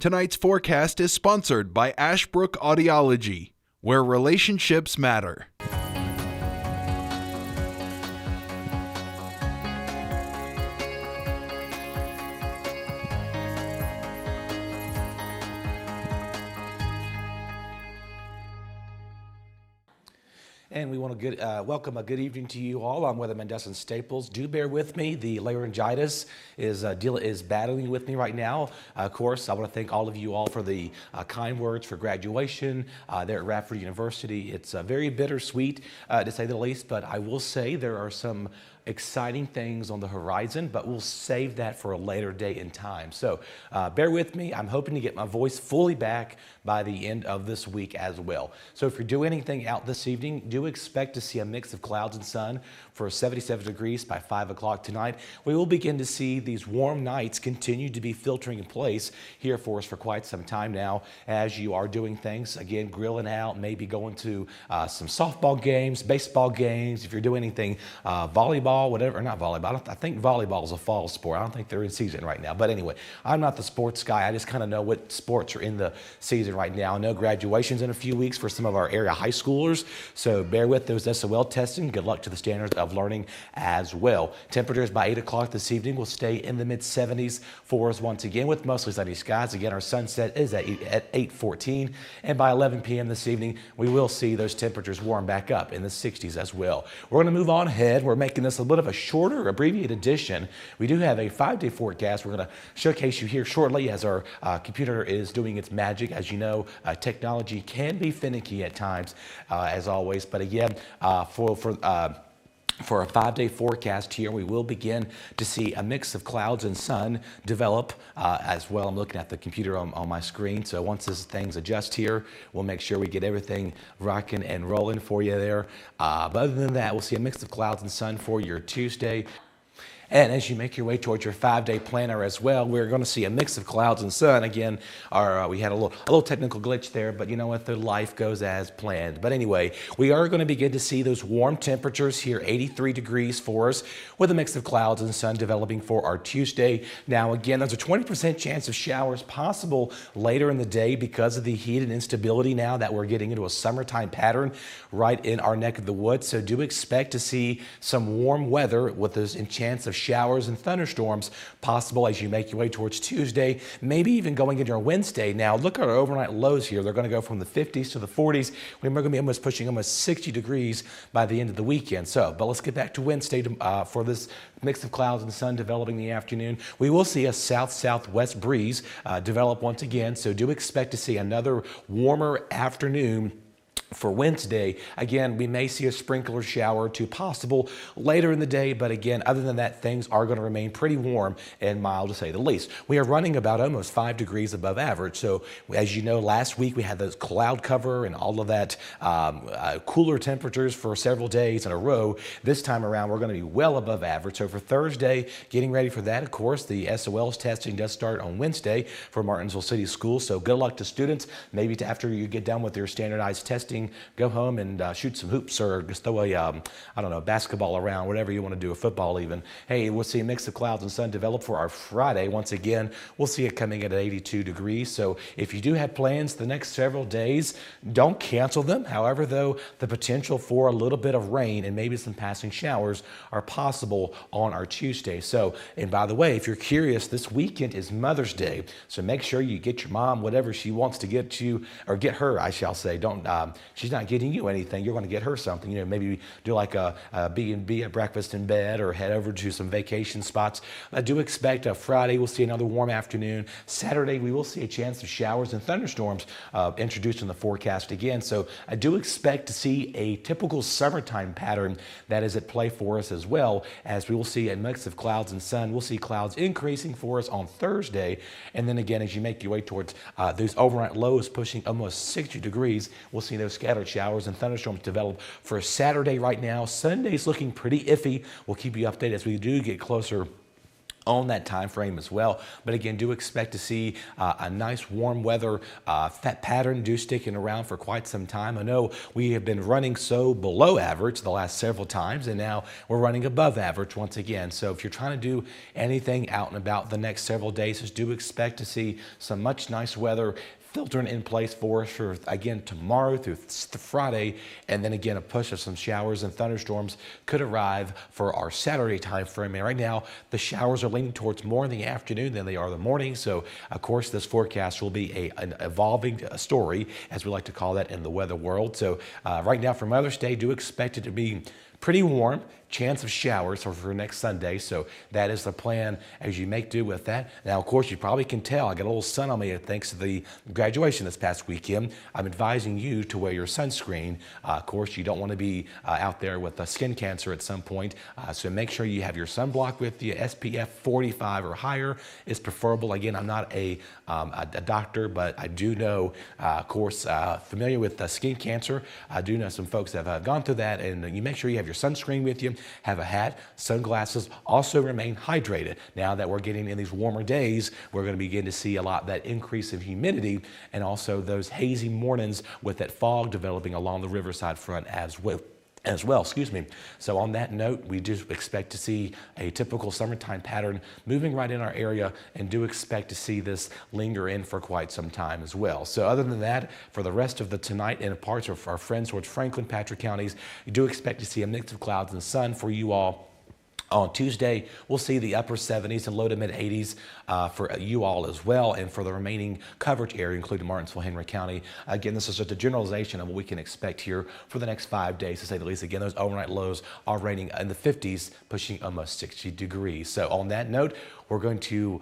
Tonight's forecast is sponsored by Ashbrook Audiology, where relationships matter. And we want to welcome a good evening to you all. I'm Weatherman Dustin Staples. Do bear with me. The laryngitis is battling with me right now. Of course, I want to thank all of you all for the kind words for graduation there at Radford University. It's very bittersweet, to say the least, but I will say there are some exciting things on the horizon, but we'll save that for a later date and time. So bear with me. I'm hoping to get my voice fully back by the end of this week as well. So if you're doing anything out this evening, do expect to see a mix of clouds and sun for 77 degrees by 5 o'clock tonight. We will begin to see these warm nights continue to be filtering in place here for us for quite some time now as you are doing things. Again, grilling out, maybe going to some softball games, baseball games, if you're doing anything, volleyball, whatever, not volleyball. I think volleyball is a fall sport. I don't think they're in season right now. But anyway, I'm not the sports guy. I just kind of know what sports are in the season right now. I know graduation's in a few weeks for some of our area high schoolers, so bear with those SOL testing. Good luck to the standards of learning as well. Temperatures by 8 o'clock this evening will stay in the mid-70s for us once again with mostly sunny skies. Again, our sunset is at 8:14, and by 11 p.m. this evening, we will see those temperatures warm back up in the 60s as well. We're going to move on ahead. We're making this a bit of a shorter, abbreviated edition. We do have a 5-day forecast we're going to showcase you here shortly as our computer is doing its magic. As you know, technology can be finicky at times, as always. But again, for a 5-day forecast here, we will begin to see a mix of clouds and sun develop as well. I'm looking at the computer on my screen. So once things adjust here, we'll make sure we get everything rocking and rolling for you there. But other than that, we'll see a mix of clouds and sun for your Tuesday. And as you make your way towards your 5-day planner as well, we're going to see a mix of clouds and sun. Again, we had a little technical glitch there, but you know what? The life goes as planned. But anyway, we are going to begin to see those warm temperatures here, 83 degrees for us, with a mix of clouds and sun developing for our Tuesday. Now, again, there's a 20% chance of showers possible later in the day because of the heat and instability now that we're getting into a summertime pattern right in our neck of the woods. So do expect to see some warm weather with those chance of showers and thunderstorms possible as you make your way towards Tuesday, maybe even going into our Wednesday. Now, look at our overnight lows here. They're going to go from the 50s to the 40s. We're going to be almost pushing almost 60 degrees by the end of the weekend. But let's get back to Wednesday for this mix of clouds and sun developing in the afternoon. We will see a south-southwest breeze develop once again, so do expect to see another warmer afternoon for Wednesday. Again, we may see a sprinkler shower or two possible later in the day, but again, other than that, things are going to remain pretty warm and mild to say the least. We are running about almost 5 degrees above average. So as you know, last week we had those cloud cover and all of that cooler temperatures for several days in a row. This time around, we're going to be well above average. So for Thursday, getting ready for that, of course, the SOL's testing does start on Wednesday for Martinsville City Schools. So good luck to students. Maybe after you get done with your standardized testing, go home and shoot some hoops or just throw a, I don't know, basketball around, whatever you want to do, a football even. Hey, we'll see a mix of clouds and sun develop for our Friday. Once again, we'll see it coming at 82 degrees. So if you do have plans the next several days, don't cancel them. However, though, the potential for a little bit of rain and maybe some passing showers are possible on our Tuesday. So, and by the way, if you're curious, this weekend is Mother's Day. So make sure you get your mom whatever she wants to get you, or get her, I shall say. Don't, she's not getting you anything. You're going to get her something. You know, maybe do like a B&B, a breakfast in bed, or head over to some vacation spots. I do expect Friday we'll see another warm afternoon. Saturday we will see a chance of showers and thunderstorms introduced in the forecast again. So I do expect to see a typical summertime pattern that is at play for us, as well as we will see a mix of clouds and sun. We'll see clouds increasing for us on Thursday, and then again, as you make your way towards those overnight lows pushing almost 60 degrees, we'll see those scattered showers and thunderstorms develop for Saturday right now. Sunday's looking pretty iffy. We'll keep you updated as we do get closer on that time frame as well. But again, do expect to see a nice warm weather pattern sticking around for quite some time. I know we have been running so below average the last several times, and now we're running above average once again. So if you're trying to do anything out and about the next several days, just do expect to see some much nice weather filtering in place for us for, again, tomorrow through Friday, and then again a push of some showers and thunderstorms could arrive for our Saturday time frame. And right now the showers are leaning towards more in the afternoon than they are the morning, so of course this forecast will be an evolving story, as we like to call that in the weather world. So right now for Mother's Day, do expect it to be pretty warm, chance of showers for next Sunday. So that is the plan as you make do with that. Now, of course, you probably can tell I got a little sun on me thanks to the graduation this past weekend. I'm advising you to wear your sunscreen. Of course, you don't want to be out there with skin cancer at some point. So make sure you have your sunblock with you. SPF 45 or higher is preferable. Again, I'm not a doctor, but I do know, of course, familiar with skin cancer. I do know some folks that have gone through that, and you make sure you have your sunscreen with you, have a hat, sunglasses, also remain hydrated. Now that we're getting in these warmer days, we're going to begin to see a lot of that increase of humidity, and also those hazy mornings with that fog developing along the riverside front as well. So on that note, we do expect to see a typical summertime pattern moving right in our area, and do expect to see this linger in for quite some time as well. So other than that, for the rest of the tonight and parts of our friends towards Franklin, Patrick counties, you do expect to see a mix of clouds and sun for you all. On Tuesday, we'll see the upper 70s and low to mid 80s for you all as well, and for the remaining coverage area, including Martinsville, Henry County. Again, this is just a generalization of what we can expect here for the next 5 days, to say the least. Again, those overnight lows are ranging in the 50s, pushing almost 60 degrees. So on that note, we're going to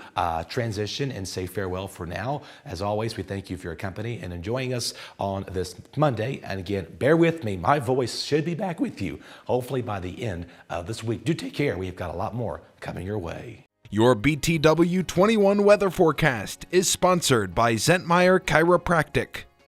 transition and say farewell for now. As always, we thank you for your company and enjoying us on this Monday. And again, bear with me. My voice should be back with you, hopefully by the end of this week. Do take care. We've got a lot more coming your way. Your BTW21 weather forecast is sponsored by Zentmeyer Chiropractic.